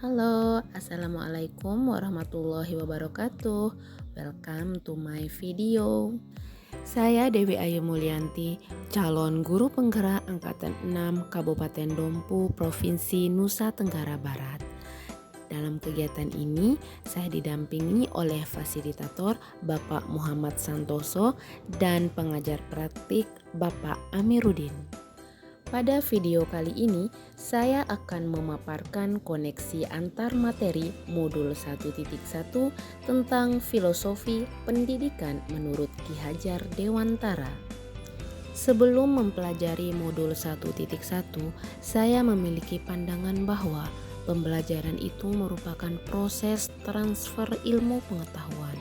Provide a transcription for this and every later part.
Halo, Assalamualaikum warahmatullahi wabarakatuh. Welcome to my video. Saya Dewi Ayu Mulyanti, calon guru penggerak Angkatan 6 Kabupaten Dompu, Provinsi Nusa Tenggara Barat. Dalam kegiatan ini, saya didampingi oleh fasilitator Bapak Muhammad Santoso dan pengajar praktik Bapak Amiruddin. Pada video kali ini, saya akan memaparkan koneksi antar materi modul 1.1 tentang filosofi pendidikan menurut Ki Hajar Dewantara. Sebelum mempelajari modul 1.1, saya memiliki pandangan bahwa pembelajaran itu merupakan proses transfer ilmu pengetahuan.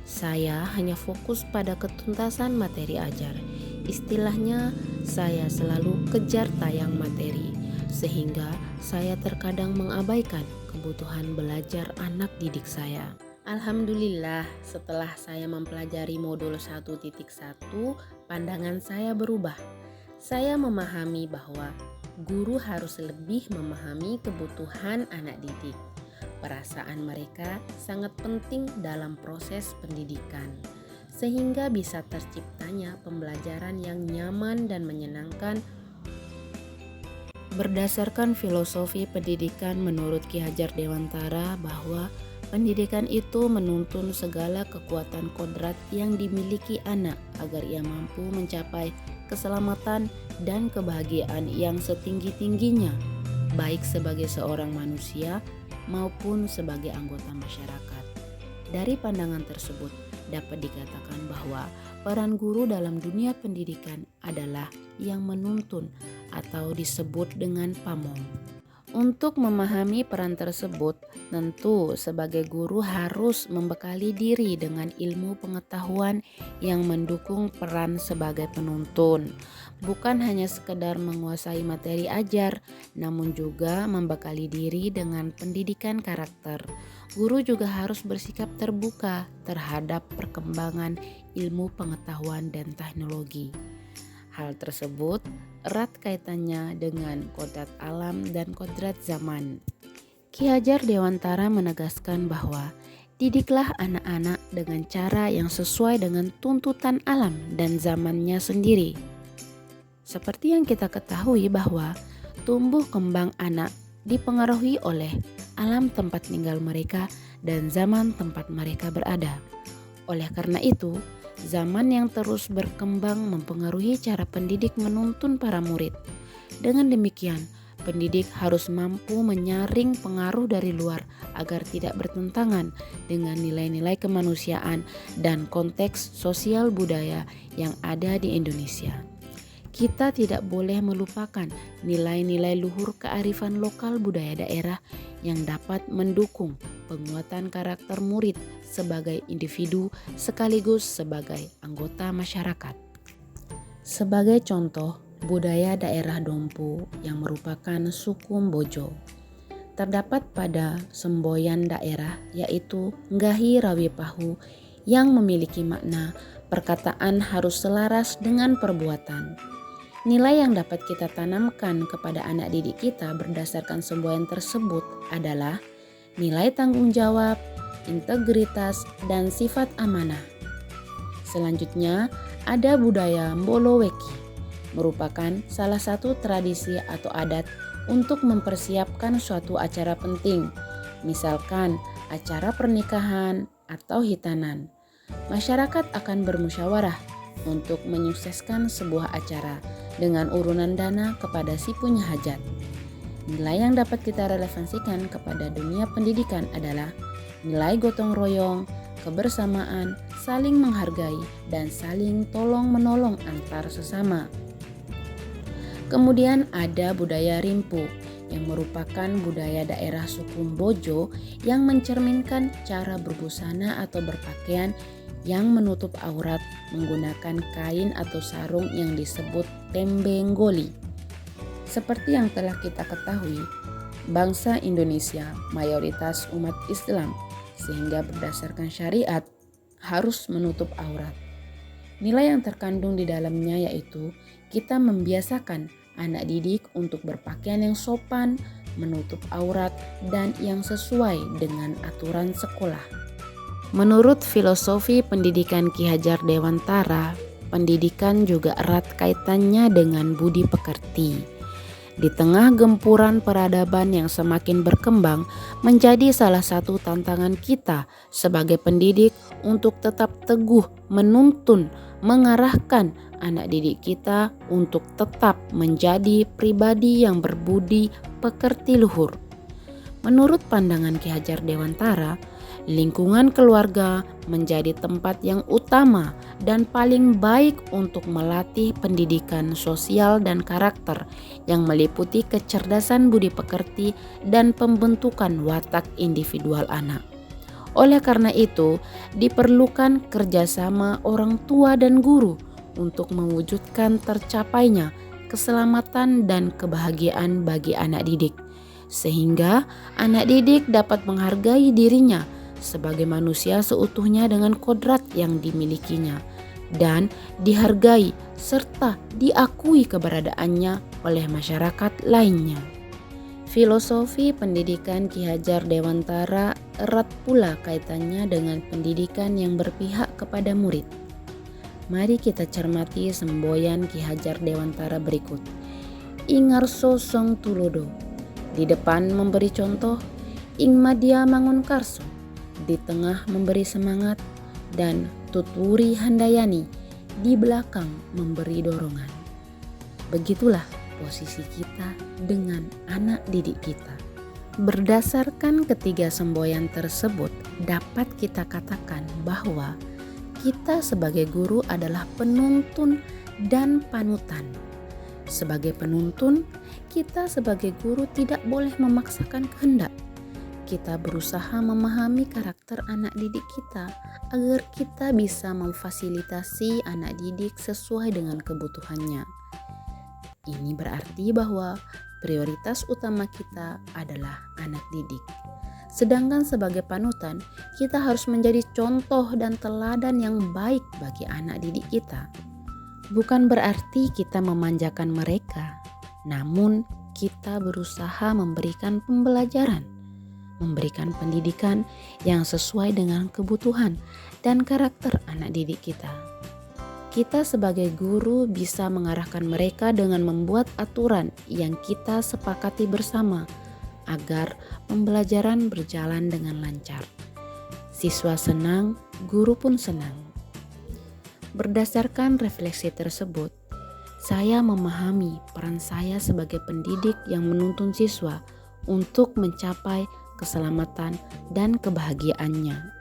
Saya hanya fokus pada ketuntasan materi ajar. Istilahnya, saya selalu kejar tayang materi, sehingga saya terkadang mengabaikan kebutuhan belajar anak didik saya. Alhamdulillah, setelah saya mempelajari modul 1.1, pandangan saya berubah. Saya memahami bahwa guru harus lebih memahami kebutuhan anak didik. Perasaan mereka sangat penting dalam proses pendidikan, sehingga bisa terciptanya pembelajaran yang nyaman dan menyenangkan. Berdasarkan filosofi pendidikan menurut Ki Hajar Dewantara bahwa pendidikan itu menuntun segala kekuatan kodrat yang dimiliki anak agar ia mampu mencapai keselamatan dan kebahagiaan yang setinggi-tingginya, baik sebagai seorang manusia maupun sebagai anggota masyarakat. Dari pandangan tersebut, dapat dikatakan bahwa peran guru dalam dunia pendidikan adalah yang menuntun atau disebut dengan pamong. Untuk memahami peran tersebut, tentu sebagai guru harus membekali diri dengan ilmu pengetahuan yang mendukung peran sebagai penuntun. Bukan hanya sekedar menguasai materi ajar, namun juga membekali diri dengan pendidikan karakter. Guru juga harus bersikap terbuka terhadap perkembangan ilmu pengetahuan dan teknologi. Hal tersebut erat kaitannya dengan kodrat alam dan kodrat zaman. Ki Hajar Dewantara menegaskan bahwa didiklah anak-anak dengan cara yang sesuai dengan tuntutan alam dan zamannya sendiri. Seperti yang kita ketahui bahwa tumbuh kembang anak dipengaruhi oleh alam tempat tinggal mereka dan zaman tempat mereka berada. Oleh karena itu, zaman yang terus berkembang mempengaruhi cara pendidik menuntun para murid. Dengan demikian, pendidik harus mampu menyaring pengaruh dari luar agar tidak bertentangan dengan nilai-nilai kemanusiaan dan konteks sosial budaya yang ada di Indonesia. Kita tidak boleh melupakan nilai-nilai luhur kearifan lokal budaya daerah yang dapat mendukung penguatan karakter murid sebagai individu sekaligus sebagai anggota masyarakat. Sebagai contoh, budaya daerah Dompu yang merupakan suku Mbojo terdapat pada semboyan daerah yaitu Nggahi Rawi Pahu yang memiliki makna perkataan harus selaras dengan perbuatan. Nilai yang dapat kita tanamkan kepada anak didik kita berdasarkan semboyan tersebut adalah nilai tanggung jawab, integritas, dan sifat amanah. Selanjutnya, ada budaya Mboloweki, merupakan salah satu tradisi atau adat untuk mempersiapkan suatu acara penting, misalkan acara pernikahan atau hitanan. Masyarakat akan bermusyawarah untuk menyukseskan sebuah acara dengan urunan dana kepada si punya hajat. Nilai yang dapat kita relevansikan kepada dunia pendidikan adalah nilai gotong royong, kebersamaan, saling menghargai, dan saling tolong-menolong antar sesama. Kemudian ada budaya Rimpu yang merupakan budaya daerah suku Mbojo yang mencerminkan cara berbusana atau berpakaian yang menutup aurat menggunakan kain atau sarung yang disebut tembenggoli. Seperti yang telah kita ketahui, bangsa Indonesia mayoritas umat Islam, sehingga berdasarkan syariat harus menutup aurat. Nilai yang terkandung di dalamnya yaitu kita membiasakan anak didik untuk berpakaian yang sopan, menutup aurat, dan yang sesuai dengan aturan sekolah. Menurut filosofi pendidikan Ki Hajar Dewantara, pendidikan juga erat kaitannya dengan budi pekerti. Di tengah gempuran peradaban yang semakin berkembang, menjadi salah satu tantangan kita sebagai pendidik untuk tetap teguh menuntun, mengarahkan anak didik kita untuk tetap menjadi pribadi yang berbudi pekerti luhur. Menurut pandangan Ki Hajar Dewantara, lingkungan keluarga menjadi tempat yang utama dan paling baik untuk melatih pendidikan sosial dan karakter yang meliputi kecerdasan budi pekerti dan pembentukan watak individual anak. Oleh karena itu, diperlukan kerjasama orang tua dan guru untuk mewujudkan tercapainya keselamatan dan kebahagiaan bagi anak didik, sehingga anak didik dapat menghargai dirinya sebagai manusia seutuhnya dengan kodrat yang dimilikinya dan dihargai serta diakui keberadaannya oleh masyarakat lainnya. Filosofi pendidikan Ki Hajar Dewantara erat pula kaitannya dengan pendidikan yang berpihak kepada murid. Mari kita cermati semboyan Ki Hajar Dewantara berikut. Ingarso song tulodo, di depan memberi contoh, ing madya mangun karso, di tengah memberi semangat, dan tuturi handayani, di belakang memberi dorongan. Begitulah posisi kita dengan anak didik kita. Berdasarkan ketiga semboyan tersebut, dapat kita katakan bahwa kita sebagai guru adalah penuntun dan panutan. Sebagai penuntun, kita sebagai guru tidak boleh memaksakan kehendak. Kita berusaha memahami karakter anak didik kita agar kita bisa memfasilitasi anak didik sesuai dengan kebutuhannya. Ini berarti bahwa prioritas utama kita adalah anak didik. Sedangkan sebagai panutan, kita harus menjadi contoh dan teladan yang baik bagi anak didik kita. Bukan berarti kita memanjakan mereka, namun kita berusaha memberikan pembelajaran, memberikan pendidikan yang sesuai dengan kebutuhan dan karakter anak didik kita. Kita sebagai guru bisa mengarahkan mereka dengan membuat aturan yang kita sepakati bersama agar pembelajaran berjalan dengan lancar. Siswa senang, guru pun senang. Berdasarkan refleksi tersebut, saya memahami peran saya sebagai pendidik yang menuntun siswa untuk mencapai keselamatan dan kebahagiaannya.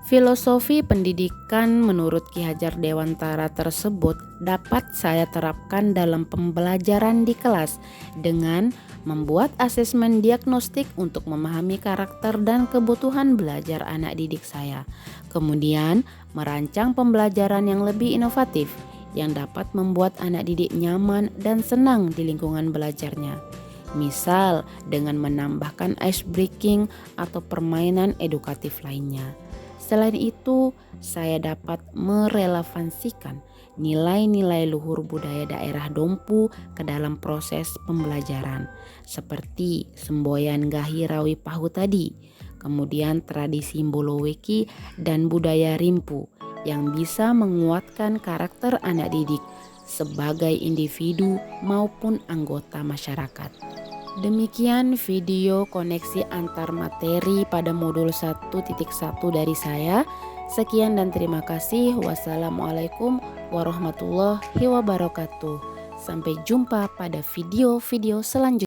Filosofi pendidikan menurut Ki Hajar Dewantara tersebut dapat saya terapkan dalam pembelajaran di kelas dengan membuat asesmen diagnostik untuk memahami karakter dan kebutuhan belajar anak didik saya. Kemudian merancang pembelajaran yang lebih inovatif yang dapat membuat anak didik nyaman dan senang di lingkungan belajarnya. Misal dengan menambahkan ice breaking atau permainan edukatif lainnya. Selain itu, saya dapat merelevansikan nilai-nilai luhur budaya daerah Dompu ke dalam proses pembelajaran, seperti semboyan Gahi Rawi Pahu tadi, kemudian tradisi Mboloweki dan budaya Rimpu yang bisa menguatkan karakter anak didik sebagai individu maupun anggota masyarakat. Demikian video koneksi antar materi pada modul 1.1 dari saya. Sekian dan terima kasih. Wassalamualaikum warahmatullahi wabarakatuh. Sampai jumpa pada video-video selanjutnya.